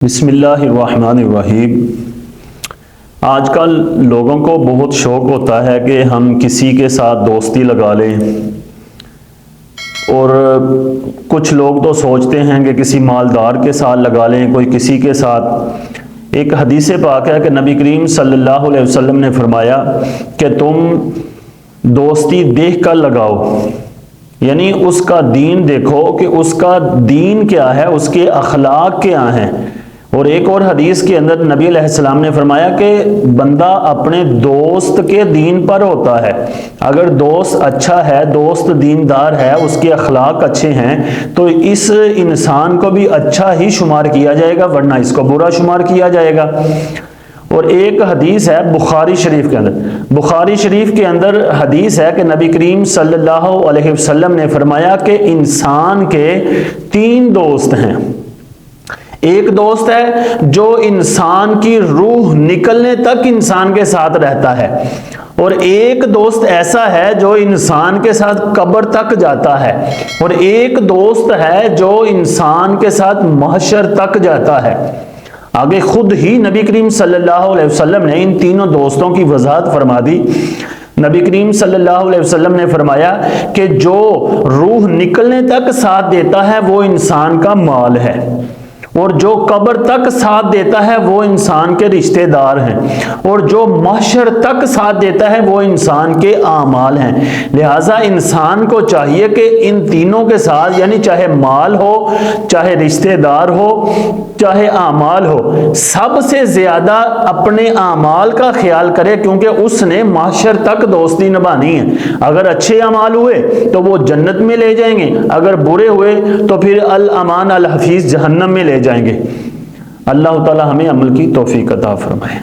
بسم اللہ الرحمن الرحیم۔ آج کل لوگوں کو بہت شوق ہوتا ہے کہ ہم کسی کے ساتھ دوستی لگا لیں، اور کچھ لوگ تو سوچتے ہیں کہ کسی مالدار کے ساتھ لگا لیں، کوئی کسی کے ساتھ۔ ایک حدیث پاک ہے کہ نبی کریم صلی اللہ علیہ وسلم نے فرمایا کہ تم دوستی دیکھ کر لگاؤ، یعنی اس کا دین دیکھو کہ اس کا دین کیا ہے، اس کے اخلاق کیا ہیں۔ اور ایک اور حدیث کے اندر نبی علیہ السلام نے فرمایا کہ بندہ اپنے دوست کے دین پر ہوتا ہے۔ اگر دوست اچھا ہے، دوست دیندار ہے، اس کے اخلاق اچھے ہیں، تو اس انسان کو بھی اچھا ہی شمار کیا جائے گا، ورنہ اس کو برا شمار کیا جائے گا۔ اور ایک حدیث ہے بخاری شریف کے اندر حدیث ہے کہ نبی کریم صلی اللہ علیہ وسلم نے فرمایا کہ انسان کے 3 دوست ہیں۔ ایک دوست ہے جو انسان کی روح نکلنے تک انسان کے ساتھ رہتا ہے، اور ایک دوست ایسا ہے جو انسان کے ساتھ قبر تک جاتا ہے، اور ایک دوست ہے جو انسان کے ساتھ محشر تک جاتا ہے۔ آگے خود ہی نبی کریم صلی اللہ علیہ وسلم نے ان تینوں دوستوں کی وضاحت فرما دی۔ نبی کریم صلی اللہ علیہ وسلم نے فرمایا کہ جو روح نکلنے تک ساتھ دیتا ہے وہ انسان کا مال ہے، اور جو قبر تک ساتھ دیتا ہے وہ انسان کے رشتہ دار ہیں، اور جو محشر تک ساتھ دیتا ہے وہ انسان کے اعمال ہیں۔ لہٰذا انسان کو چاہیے کہ ان تینوں کے ساتھ، یعنی چاہے مال ہو، چاہے رشتہ دار ہو، چاہے اعمال ہو، سب سے زیادہ اپنے اعمال کا خیال کرے، کیونکہ اس نے محشر تک دوستی نبھانی ہے۔ اگر اچھے اعمال ہوئے تو وہ جنت میں لے جائیں گے، اگر برے ہوئے تو پھر الامان الحفیظ جہنم میں لے جائیں گے۔ اللہ تعالی ہمیں عمل کی توفیق عطا فرمائے۔